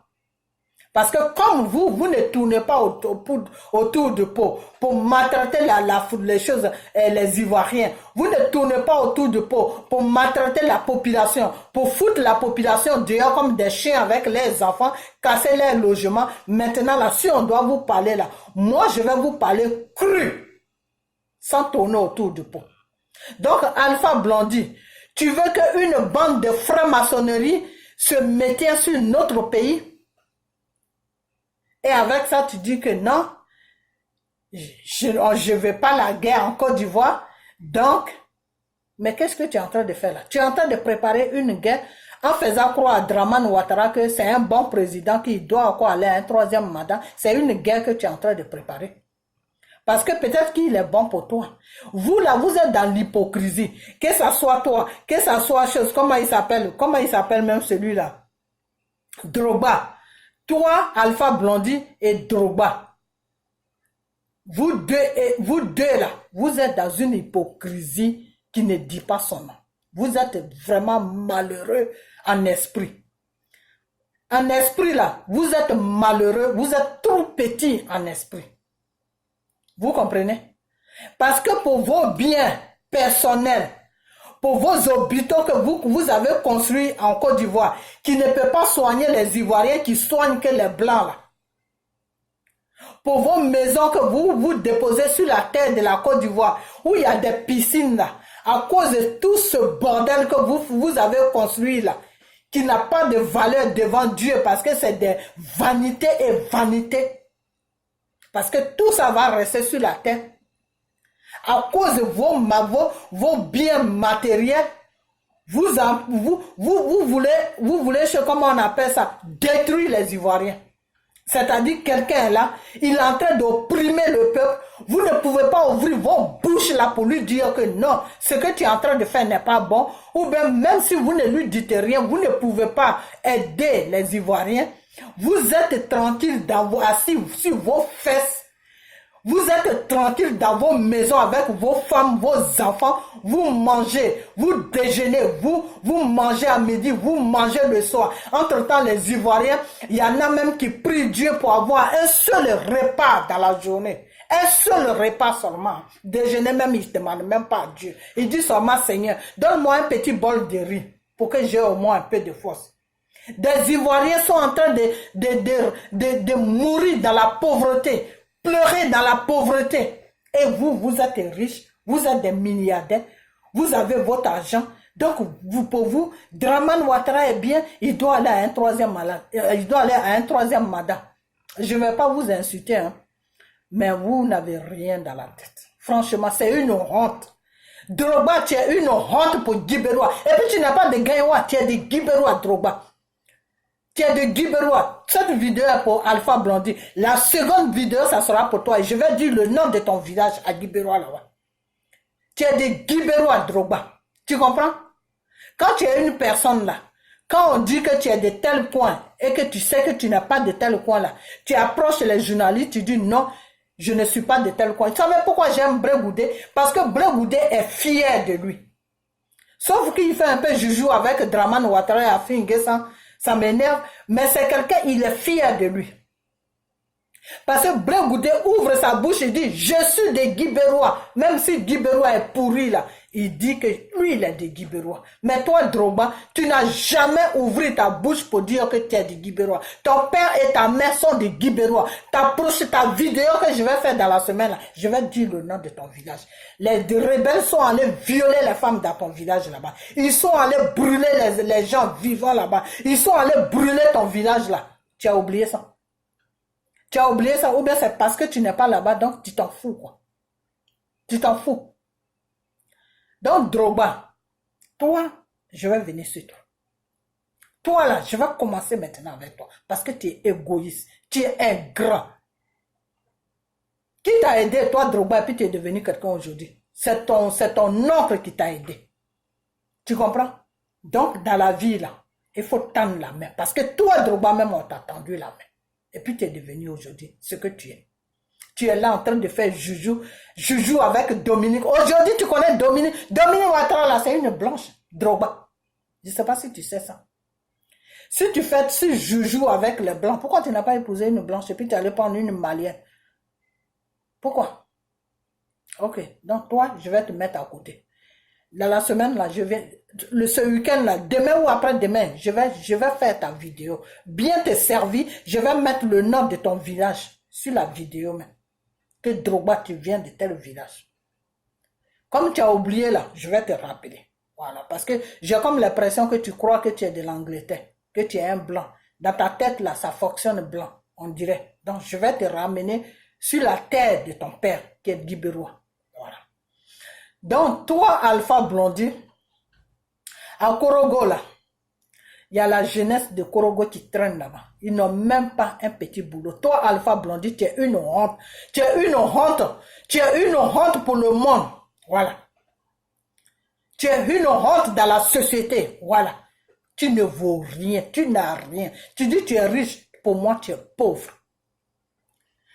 Parce que comme vous ne tournez pas autour du pot pour maltraiter les choses, les Ivoiriens. Vous ne tournez pas autour du pot pour maltraiter la population, pour foutre la population dehors comme des chiens avec les enfants, casser leurs logements. Maintenant, là, si on doit vous parler là, moi, je vais vous parler cru, sans tourner autour du pot. Donc, Alpha Blondy, tu veux qu'une bande de franc-maçonnerie se mette sur notre pays? Et avec ça, tu dis que non, je ne veux pas la guerre en Côte d'Ivoire. Donc, mais qu'est-ce que tu es en train de faire là? Tu es en train de préparer une guerre en faisant croire à Dramane Ouattara que c'est un bon président qui doit encore aller à un troisième mandat. C'est une guerre que tu es en train de préparer. Parce que peut-être qu'il est bon pour toi. Vous là, vous êtes dans l'hypocrisie. Que ça soit toi, que ça soit chose, comment il s'appelle même celui-là? Drogba. Toi, Alpha Blondy et Drogba. Vous deux là, vous êtes dans une hypocrisie qui ne dit pas son nom. Vous êtes vraiment malheureux en esprit. En esprit là, vous êtes malheureux, vous êtes trop petit en esprit. Vous comprenez? Parce que pour vos biens personnels, pour vos hôpitaux que vous avez construits en Côte d'Ivoire, qui ne peut pas soigner les Ivoiriens, qui soignent que les Blancs là. pour vos maisons que vous déposez sur la terre de la Côte d'Ivoire, où il y a des piscines là, à cause de tout ce bordel que vous avez construit là, qui n'a pas de valeur devant Dieu parce que c'est des vanités et vanités. Parce que tout ça va rester sur la terre. À cause de vos biens matériels, vous voulez, comment on appelle ça, détruire les Ivoiriens. C'est-à-dire quelqu'un est là, il est en train d'opprimer le peuple. Vous ne pouvez pas ouvrir vos bouches là pour lui dire que non, ce que tu es en train de faire n'est pas bon. Ou bien même si vous ne lui dites rien, vous ne pouvez pas aider les Ivoiriens. Vous êtes tranquille assis sur vos fesses. Vous êtes tranquille dans vos maisons avec vos femmes, vos enfants. Vous mangez, vous déjeunez, vous mangez à midi, vous mangez le soir. Entre-temps, les Ivoiriens, il y en a même qui prient Dieu pour avoir un seul repas dans la journée. Un seul repas seulement. Déjeuner même, ils ne demandent même pas à Dieu. Ils disent seulement, Seigneur, donne-moi un petit bol de riz pour que j'ai au moins un peu de force. Des Ivoiriens sont en train de mourir dans la pauvreté. Pleurer dans la pauvreté. Et vous êtes riches, vous êtes des milliardaires, vous avez votre argent. Donc, pour vous, Dramane Ouattara est bien, il doit aller à un troisième malade. Il doit aller à un troisième mandat. Je ne vais pas vous insulter, hein, mais vous n'avez rien dans la tête. Franchement, c'est une honte. Drogba, tu es une honte pour Guibérois. Et puis, tu n'as pas de Gaïwa, tu es de Guibérois, Drogba. Tu es de Guibérois. Cette vidéo est pour Alpha Blondy. La seconde vidéo, ça sera pour toi. Et je vais dire le nom de ton village à Guibérois là-bas. Tu es de Guibérois, Drogba. Tu comprends? Quand tu es une personne là, quand on dit que tu es de tel point et que tu sais que tu n'as pas de tel point là, tu approches les journalistes, tu dis non, je ne suis pas de tel point. Tu sais pourquoi j'aime Brégoudé? Parce que Brégoudé est fier de lui. Sauf qu'il fait un peu joujou avec Dramane Ouattara et Afin Guessan. Ça m'énerve, mais c'est quelqu'un, il est fier de lui. Parce que Brégoudé ouvre sa bouche et dit, je suis de Guibérois. Même si Guibérois est pourri là, il dit que lui, il est de Guibérois. Mais toi, Drogba, tu n'as jamais ouvert ta bouche pour dire que tu es de Guibérois. Ton père et ta mère sont de Guibérois. Ta vidéo que je vais faire dans la semaine, là, je vais dire le nom de ton village. Les rebelles sont allés violer les femmes dans ton village là-bas. Ils sont allés brûler les gens vivants là-bas. Ils sont allés brûler ton village là. Tu as oublié ça? Tu as oublié ça, ou bien c'est parce que tu n'es pas là-bas, donc tu t'en fous, quoi. Tu t'en fous. Donc, Drogba, toi, je vais venir sur toi. Toi, là, je vais commencer maintenant avec toi, parce que tu es égoïste, tu es ingrat. Qui t'a aidé, toi, Drogba, et puis tu es devenu quelqu'un aujourd'hui? C'est ton oncle qui t'a aidé. Tu comprends? Donc, dans la vie, là, il faut tendre la main, parce que toi, Drogba, même, on t'a tendu la main. Et puis tu es devenu aujourd'hui ce que tu es. Tu es là en train de faire joujou avec Dominique. Aujourd'hui, tu connais Dominique. Dominique Ouattara, là, c'est une blanche. Drogba. Je ne sais pas si tu sais ça. Si tu fais ce joujou avec les blancs, pourquoi tu n'as pas épousé une blanche et puis tu allais prendre une malienne? Pourquoi? Ok. Donc toi, je vais te mettre à côté. Dans la semaine, là, ce week-end, là, demain ou après-demain, je vais faire ta vidéo. Bien te servir, je vais mettre le nom de ton village sur la vidéo même. Que Drogba, tu viens de tel village. Comme tu as oublié là, je vais te rappeler. Voilà, parce que j'ai comme l'impression que tu crois que tu es de l'Angleterre, que tu es un blanc. Dans ta tête là, ça fonctionne blanc, on dirait. Donc, je vais te ramener sur la terre de ton père, qui est Guibérois. Voilà. Donc, toi, Alpha Blondy, à Korogo, là, il y a la jeunesse de Korogo qui traîne là-bas. Ils n'ont même pas un petit boulot. Toi, Alpha Blondy, tu es une honte. Tu es une honte. Tu es une honte pour le monde. Voilà. Tu es une honte dans la société. Voilà. Tu ne vaux rien. Tu n'as rien. Tu dis tu es riche. Pour moi, tu es pauvre.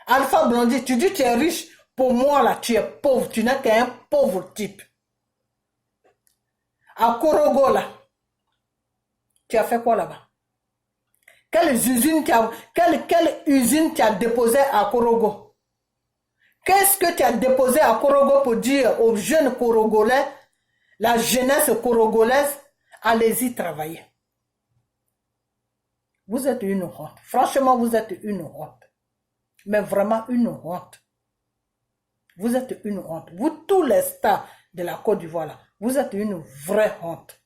Alpha Blondy, tu dis tu es riche. Pour moi, là, tu es pauvre. Tu n'es qu'un pauvre type. À Korogo, là, tu as fait quoi là-bas? Quelle usine tu as déposé à Korogo? Qu'est-ce que tu as déposé à Korogo pour dire aux jeunes Korogolais, la jeunesse korogolaise, allez-y travailler? Vous êtes une honte. Franchement, vous êtes une honte. Mais vraiment une honte. Vous êtes une honte. Vous, tous les stars de la Côte d'Ivoire, là, vous êtes une vraie honte.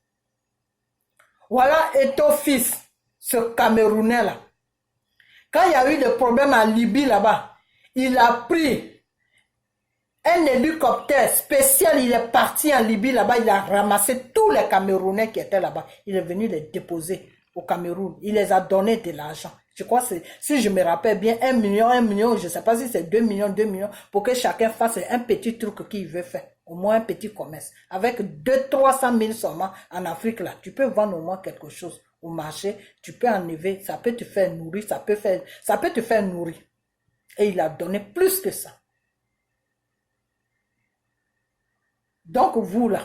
Voilà Eto'o Fils, ce Camerounais là. Quand il y a eu des problèmes en Libye là-bas, il a pris un hélicoptère spécial, il est parti en Libye là-bas, il a ramassé tous les Camerounais qui étaient là-bas. Il est venu les déposer au Cameroun. Il les a donné de l'argent. Je crois que si je me rappelle bien, 1 million, je ne sais pas si c'est 2 millions, pour que chacun fasse un petit truc qu'il veut faire. Au moins un petit commerce. Avec 200-300 000 seulement en Afrique là, tu peux vendre au moins quelque chose au marché, tu peux enlever, ça peut te faire nourrir, ça peut te faire nourrir. Et il a donné plus que ça. Donc vous là,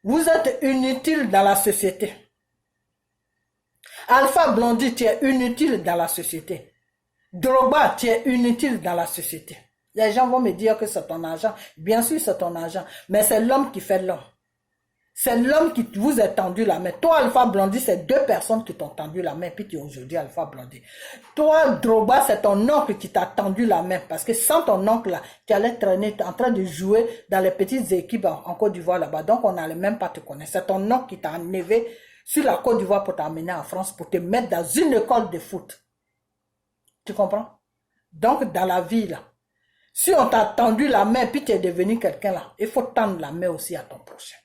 vous êtes inutile dans la société. Alpha Blondy, tu es inutile dans la société. Drogba, tu es inutile dans la société. Les gens vont me dire que c'est ton argent. Bien sûr, c'est ton argent. Mais c'est l'homme qui fait l'homme. C'est l'homme qui vous a tendu la main. Toi, Alpha Blondy, c'est 2 personnes qui t'ont tendu la main. Puis tu es aujourd'hui Alpha Blondy. Toi, Drogba, c'est ton oncle qui t'a tendu la main. Parce que sans ton oncle, là, tu allais traîner en train de jouer dans les petites équipes en Côte d'Ivoire là-bas. Donc, on n'allait même pas te connaître. C'est ton oncle qui t'a enlevé sur la Côte d'Ivoire pour t'amener en France, pour te mettre dans une école de foot. Tu comprends? Donc, dans la vie, là, si on t'a tendu la main, puis tu es devenu quelqu'un là, il faut tendre la main aussi à ton prochain.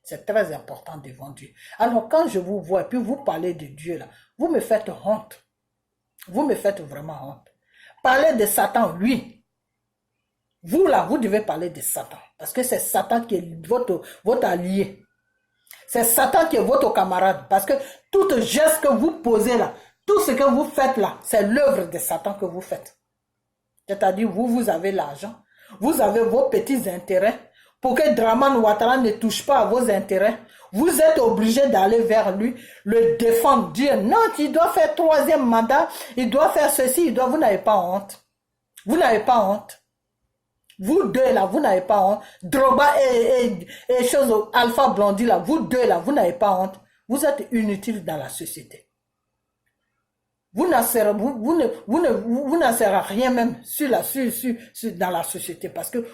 C'est très important devant Dieu. Alors, quand je vous vois, puis vous parlez de Dieu là, vous me faites honte. Vous me faites vraiment honte. Parlez de Satan, oui. Vous là, vous devez parler de Satan. Parce que c'est Satan qui est votre allié. C'est Satan qui est votre camarade. Parce que tout geste que vous posez là, tout ce que vous faites là, c'est l'œuvre de Satan que vous faites. C'est-à-dire, vous avez l'argent, vous avez vos petits intérêts. Pour que Dramane Ouattara ne touche pas à vos intérêts, vous êtes obligé d'aller vers lui, le défendre, dire non, il doit faire 3e mandat, il doit faire ceci, vous n'avez pas honte. Vous n'avez pas honte. Vous deux là, vous n'avez pas honte. Drogba et Alpha Blondy là, vous deux là, vous n'avez pas honte. Vous êtes inutiles dans la société. Vous n'en serez à rien même dans la société parce que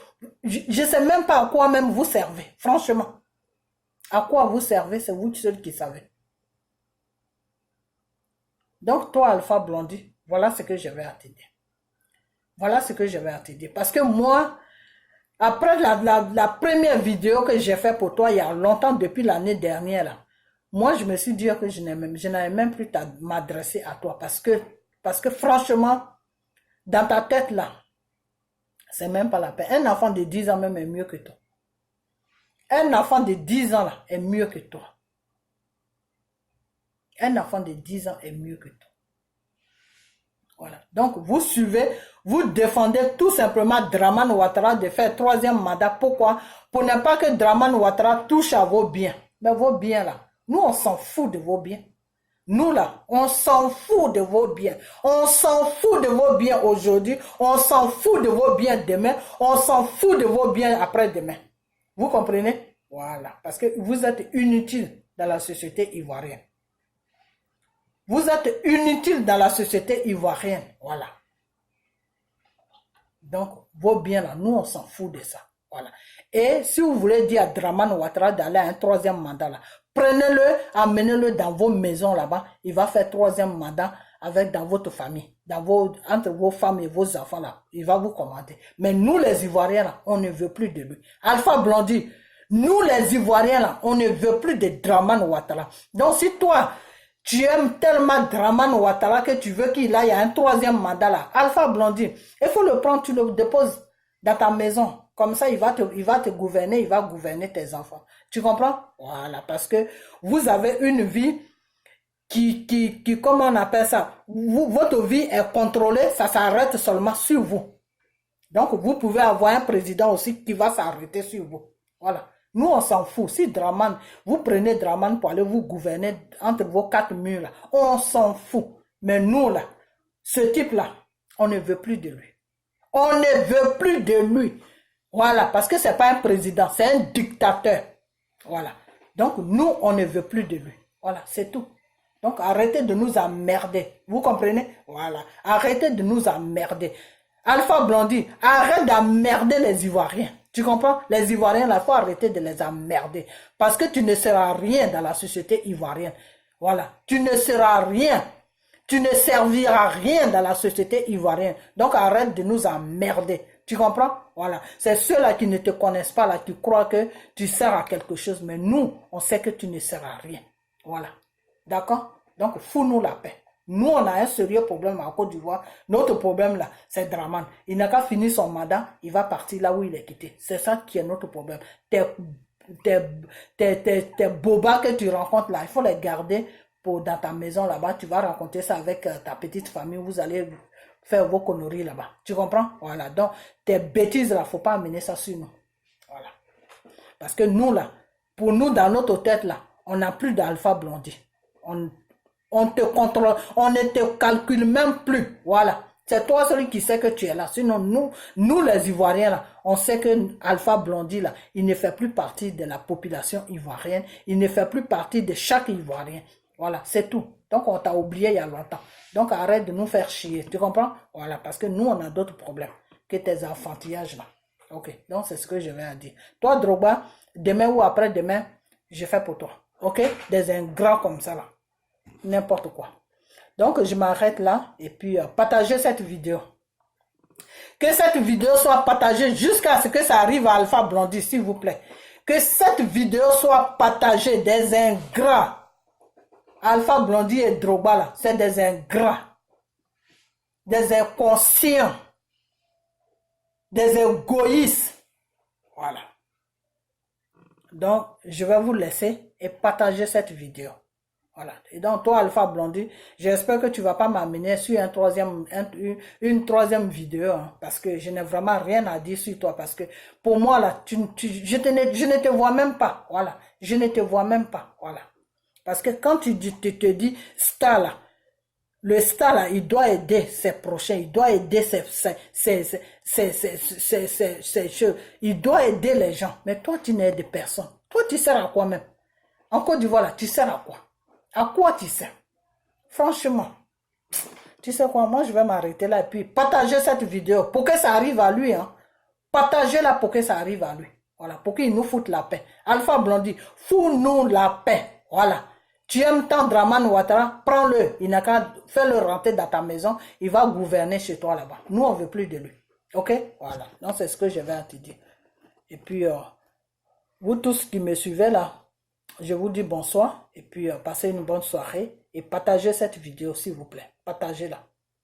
je ne sais même pas à quoi même vous servez, franchement. À quoi vous servez, c'est vous seul qui savez. Donc toi, Alpha Blondy, voilà ce que je vais à te dire. Voilà ce que je vais à te dire. Parce que moi, après la première vidéo que j'ai faite pour toi il y a longtemps, depuis l'année dernière là, moi, je me suis dit que je n'avais même plus à m'adresser à toi parce que franchement, dans ta tête là, c'est même pas la peine. Un enfant de 10 ans même est mieux que toi. Un enfant de 10 ans là est mieux que toi. Un enfant de 10 ans est mieux que toi. Voilà. Donc, vous suivez, vous défendez tout simplement Dramane Ouattara de faire 3e mandat. Pourquoi? Pour ne pas que Dramane Ouattara touche à vos biens. Mais vos biens là, nous, on s'en fout de vos biens. Nous, là, on s'en fout de vos biens. On s'en fout de vos biens aujourd'hui. On s'en fout de vos biens demain. On s'en fout de vos biens après-demain. Vous comprenez? Voilà. Parce que vous êtes inutile dans la société ivoirienne. Vous êtes inutile dans la société ivoirienne. Voilà. Donc, vos biens, là, nous, on s'en fout de ça. Voilà. Et si vous voulez dire à Dramane Ouattara d'aller à un 3e mandat, là, prenez-le, amenez-le dans vos maisons là-bas. Il va faire 3e mandat dans votre famille, entre vos femmes et vos enfants là. Il va vous commander. Mais nous les Ivoiriens là, on ne veut plus de lui. Alpha Blondy, nous les Ivoiriens là, on ne veut plus de Dramane Ouattara. Donc si toi, tu aimes tellement Dramane Ouattara que tu veux qu'il aille à un 3e mandat là, Alpha Blondy, il faut le prendre, tu le déposes dans ta maison. Comme ça, il va te gouverner, il va gouverner tes enfants. Tu comprends? Voilà, parce que vous avez une vie qui comment on appelle ça? Votre vie est contrôlée, ça s'arrête seulement sur vous. Donc, vous pouvez avoir un président aussi qui va s'arrêter sur vous. Voilà. Nous, on s'en fout. Si Dramane, vous prenez Dramane pour aller vous gouverner entre vos 4 murs là, on s'en fout. Mais nous là, ce type-là, on ne veut plus de lui. On ne veut plus de lui. Voilà, parce que ce n'est pas un président, c'est un dictateur. Voilà. Donc, nous, on ne veut plus de lui. Voilà, c'est tout. Donc, arrêtez de nous emmerder. Vous comprenez? Voilà. Arrêtez de nous emmerder. Alpha Blondy, arrête d'emmerder les Ivoiriens. Tu comprends? Les Ivoiriens, il faut arrêter de les emmerder. Parce que tu ne seras rien dans la société ivoirienne. Voilà. Tu ne seras rien. Tu ne serviras rien dans la société ivoirienne. Donc, arrête de nous emmerder. Tu comprends? Voilà. C'est ceux-là qui ne te connaissent pas, là, qui croient que tu sers à quelque chose. Mais nous, on sait que tu ne sers à rien. Voilà. D'accord? Donc, fous-nous la paix. Nous, on a un sérieux problème en Côte d'Ivoire. Notre problème, là, c'est Dramane. Il n'a qu'à finir son mandat, il va partir là où il est quitté. C'est ça qui est notre problème. Tes bobas que tu rencontres là, il faut les garder dans ta maison là-bas. Tu vas rencontrer ça avec ta petite famille. Vous allez faire vos conneries là-bas. Tu comprends? Voilà. Donc, tes bêtises là, il ne faut pas amener ça sur nous. Voilà. Parce que nous, là, pour nous, dans notre tête, là, on n'a plus d'Alpha Blondy. On te contrôle, on ne te calcule même plus. Voilà. C'est toi celui qui sait que tu es là. Sinon, nous les Ivoiriens, là, on sait que Alpha Blondy, là, il ne fait plus partie de la population ivoirienne. Il ne fait plus partie de chaque Ivoirien. Voilà, c'est tout. Donc, on t'a oublié il y a longtemps. Donc, arrête de nous faire chier. Tu comprends? Voilà, parce que nous, on a d'autres problèmes que tes enfantillages, là. Ok, donc c'est ce que je vais dire. Toi, Drogba, demain ou après-demain, je fais pour toi. Ok? Des ingrats comme ça, là. N'importe quoi. Donc, je m'arrête là et puis partagez cette vidéo. Que cette vidéo soit partagée jusqu'à ce que ça arrive à Alpha Blondy, s'il vous plaît. Que cette vidéo soit partagée. Des ingrats. Alpha Blondy et Drogba, là, c'est des ingrats. Des inconscients. Des égoïstes. Voilà. Donc, je vais vous laisser et partager cette vidéo. Voilà. Et donc, toi, Alpha Blondy, j'espère que tu ne vas pas m'amener sur une troisième vidéo, hein, parce que je n'ai vraiment rien à dire sur toi, parce que pour moi, là, je ne te vois même pas. Voilà. Je ne te vois même pas. Voilà. Parce que quand tu te dis star, là, le star, là, il doit aider ses prochains, il doit aider ses choses, il doit aider les gens. Mais toi, tu n'aides personne. Toi, tu sers à quoi même? En Côte d'Ivoire, là, tu sers à quoi? À quoi tu sers? Franchement, tu sais quoi, moi je vais m'arrêter là et puis partager cette vidéo pour que ça arrive à lui. Hein. Partagez-la pour que ça arrive à lui. Voilà, pour qu'il nous foute la paix. Alpha Blondy, fous-nous la paix. Voilà. Tu aimes tant Dramane Ouattara, prends-le. Il n'a qu'à faire-le rentrer dans ta maison. Il va gouverner chez toi là-bas. Nous, on ne veut plus de lui. Ok? Voilà. Donc, c'est ce que je vais te dire. Et puis, vous tous qui me suivez là, je vous dis bonsoir et puis passez une bonne soirée et partagez cette vidéo s'il vous plaît. Partagez-la.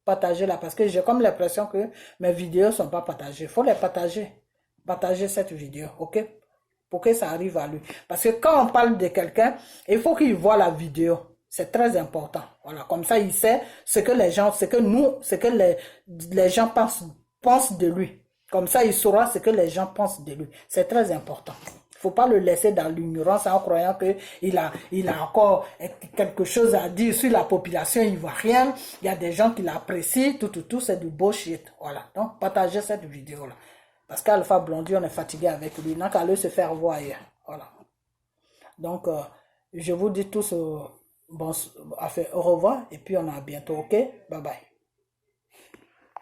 Partagez-la parce que j'ai comme l'impression que mes vidéos ne sont pas partagées. Il faut les partager. Partagez cette vidéo, ok? Pour que ça arrive à lui. Parce que quand on parle de quelqu'un, il faut qu'il voit la vidéo. C'est très important. Voilà, comme ça il sait ce que les gens, ce que les gens pensent de lui. Comme ça il saura ce que les gens pensent de lui. C'est très important. Il ne faut pas le laisser dans l'ignorance en croyant qu'il a encore quelque chose à dire sur la population ivoirienne. Il y a des gens qui l'apprécient, tout, c'est du bullshit. Voilà, donc partagez cette vidéo-là. Parce qu'Alpha Blondy, on est fatigué avec lui. Il n'a qu'à aller se faire voir ailleurs. Voilà. Donc, je vous dis tous au revoir et puis on a bientôt, ok? Bye bye.